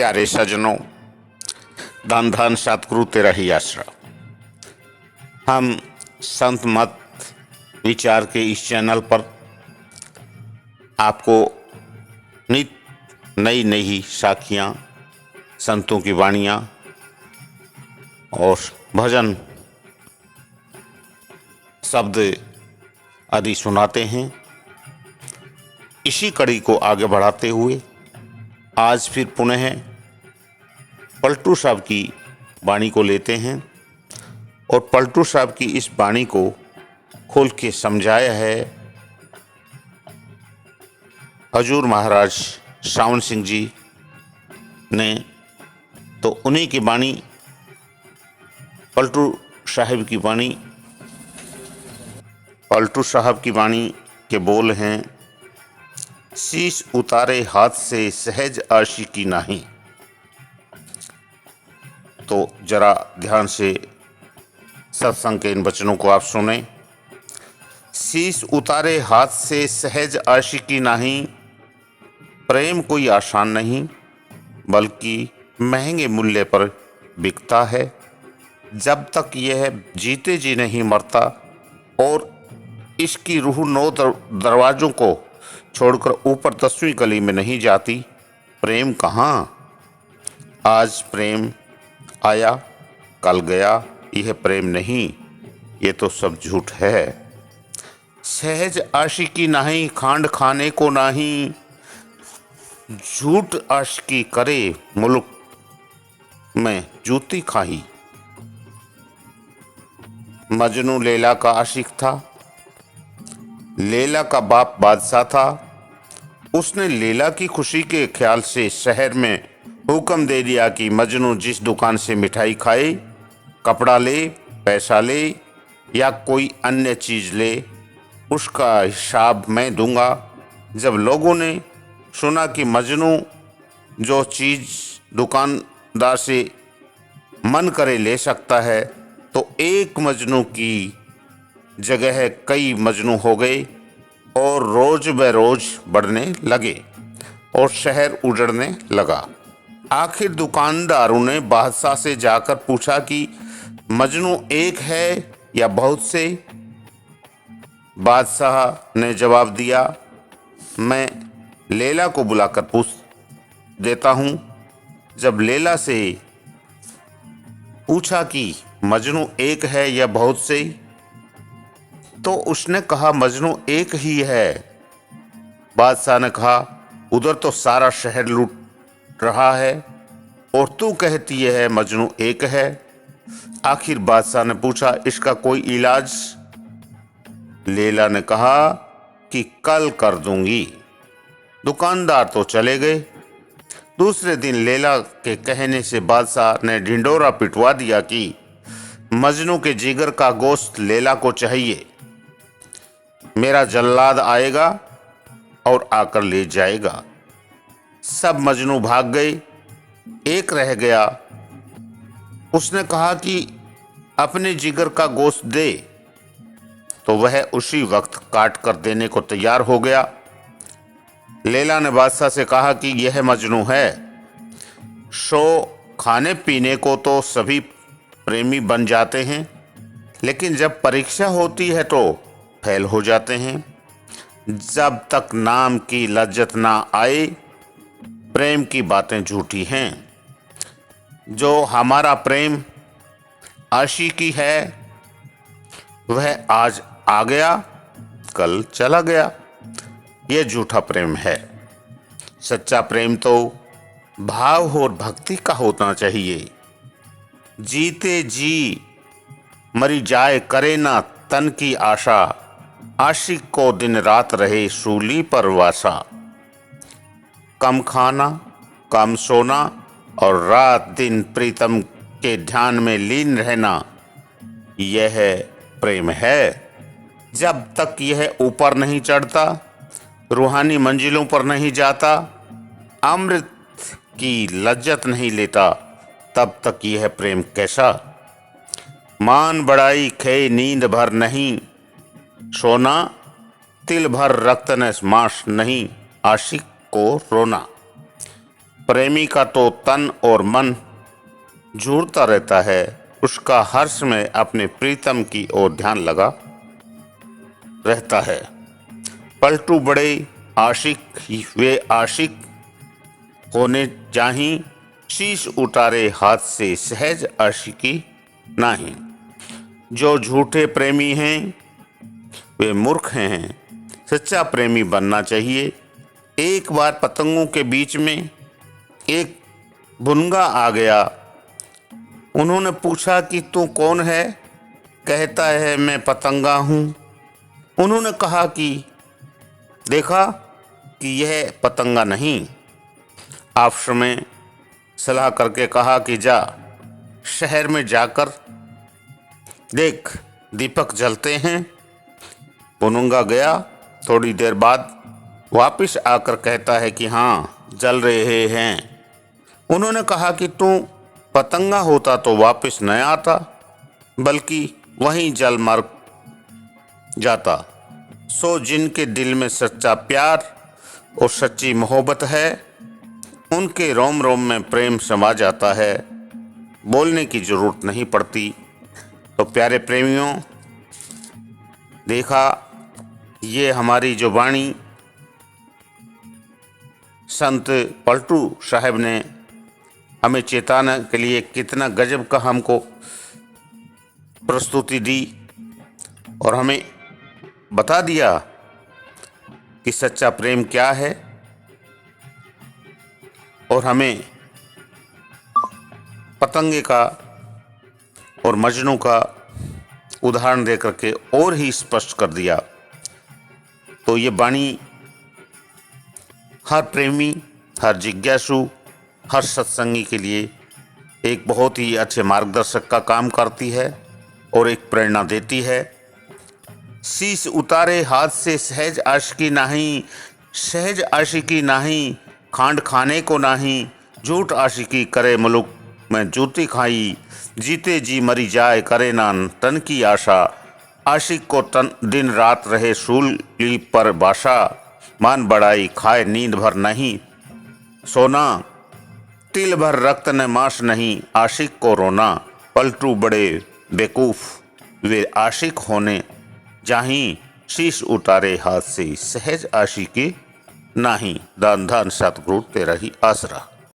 प्यारे सज्जनों, धन धन सतगुरु तेरा ही आसरा। हम संत मत विचार के इस चैनल पर आपको नित नई नई साखियाँ, संतों की वाणियाँ और भजन शब्द आदि सुनाते हैं। इसी कड़ी को आगे बढ़ाते हुए आज फिर पुनः पलटू साहब की वाणी को लेते हैं और पलटू साहब की इस वाणी को खोल के समझाया है हजूर महाराज सावन सिंह जी ने। तो उन्हीं की वाणी, पलटू साहब की वाणी, पलटू साहब की वाणी के बोल हैं, शीश उतारे हाथ से सहज आशिकी नहीं। तो जरा ध्यान से सत्संग के इन वचनों को आप सुने। शीश उतारे हाथ से सहज आशिकी नहीं, प्रेम कोई आसान नहीं बल्कि महंगे मूल्य पर बिकता है। जब तक यह जीते जी नहीं मरता और इसकी रूह 9 दरवाज़ों को छोड़कर ऊपर 10वीं गली में नहीं जाती, प्रेम कहाँ। आज प्रेम आया कल गया, यह प्रेम नहीं, ये तो सब झूठ है। सहज आशिकी नहीं, खांड खाने को नहीं, झूठ आशिकी करे मुल्क में जूती खाही। मजनू लैला का आशिक था। लैला का बाप बादशाह था। उसने लैला की खुशी के ख्याल से शहर में हुक्म दे दिया कि मजनू जिस दुकान से मिठाई खाए, कपड़ा ले, पैसा ले या कोई अन्य चीज़ ले, उसका हिसाब मैं दूंगा। जब लोगों ने सुना कि मजनू जो चीज़ दुकानदार से मन करे ले सकता है, तो एक मजनू की जगह कई मजनू हो गए और रोज ब रोज बढ़ने लगे और शहर उजड़ने लगा। आखिर दुकानदारों ने बादशाह से जाकर पूछा कि मजनू एक है या बहुत से। बादशाह ने जवाब दिया, मैं लैला को बुलाकर पूछ देता हूँ। जब लैला से पूछा कि मजनू एक है या बहुत से, तो उसने कहा मजनू एक ही है। बादशाह ने कहा, उधर तो सारा शहर लूट रहा है और तू कहती है मजनू एक है। आखिर बादशाह ने पूछा, इसका कोई इलाज। लैला ने कहा कि कल कर दूंगी। दुकानदार तो चले गए। दूसरे दिन लैला के कहने से बादशाह ने ढिंडोरा पिटवा दिया कि मजनू के जिगर का गोश्त लैला को चाहिए। मेरा जल्लाद आएगा और आकर ले जाएगा। सब मजनू भाग गए, एक रह गया। उसने कहा कि अपने जिगर का गोश्त दे, तो वह उसी वक्त काट कर देने को तैयार हो गया। लैला ने बादशाह से कहा कि यह मजनू है। खाने पीने को तो सभी प्रेमी बन जाते हैं, लेकिन जब परीक्षा होती है तो फेल हो जाते हैं। जब तक नाम की लज्जत ना आए, प्रेम की बातें झूठी हैं। जो हमारा प्रेम आशिकी है, वह आज आ गया कल चला गया, यह झूठा प्रेम है। सच्चा प्रेम तो भाव और भक्ति का होना चाहिए। जीते जी मरी जाए करे ना तन की आशा, आशिक को दिन रात रहे सूली पर वासा। कम खाना, कम सोना और रात दिन प्रीतम के ध्यान में लीन रहना, यह प्रेम है। जब तक यह ऊपर नहीं चढ़ता, रूहानी मंजिलों पर नहीं जाता, अमृत की लज्जत नहीं लेता, तब तक यह प्रेम कैसा। मान बढ़ाई खे नींद भर नहीं, सोना तिल भर रक्त न मांस नहीं, आशिक को रोना। प्रेमी का तो तन और मन झूरता रहता है, उसका हर्ष में अपने प्रीतम की ओर ध्यान लगा रहता है। पलटू बड़े आशिक वे आशिक होने जाहीं, शीश उतारे हाथ से सहज आशिकी नहीं। जो झूठे प्रेमी हैं वे मूर्ख हैं, सच्चा प्रेमी बनना चाहिए। एक बार पतंगों के बीच में एक बुनगा आ गया। उन्होंने पूछा कि तू कौन है? कहता है मैं पतंगा हूँ। उन्होंने कहा कि देखा कि यह पतंगा नहीं। आपस में सलाह करके कहा कि जा शहर में जाकर देख, दीपक जलते हैं। बुनगा गया। थोड़ी देर बाद वापस आकर कहता है कि हाँ जल रहे हैं। उन्होंने कहा कि तू पतंगा होता तो वापस न आता, बल्कि वहीं जल मर जाता। सो जिनके दिल में सच्चा प्यार और सच्ची मोहब्बत है, उनके रोम रोम में प्रेम समा जाता है, बोलने की ज़रूरत नहीं पड़ती। तो प्यारे प्रेमियों, देखा ये हमारी जो वाणी संत पलटू साहब ने हमें चेताने के लिए कितना गजब का हमको प्रस्तुति दी और हमें बता दिया कि सच्चा प्रेम क्या है, और हमें पतंगे का और मजनू का उदाहरण दे करके और ही स्पष्ट कर दिया। तो ये वाणी हर प्रेमी, हर जिज्ञासु, हर सत्संगी के लिए एक बहुत ही अच्छे मार्गदर्शक का काम करती है और एक प्रेरणा देती है। शीश उतारे हाथ से सहज आशिकी नहीं, सहज आशिकी नहीं, खांड खाने को नहीं, झूठ आशिकी करे मुलुक में जूती खाई, जीते जी मरी जाए करे ना तन की आशा, आशिक को तन दिन रात रहे सूली पर बाशा, मान बढ़ाई खाए नींद भर नहीं सोना, तिल भर रक्त न मांस नहीं, आशिक को रोना। पलटू बड़े बेवकूफ़ वे आशिक होने जाहीं, शीश उतारे हाथ से सहज आशिकी नहीं। दान दान सतगुरु तेरा ही आसरा।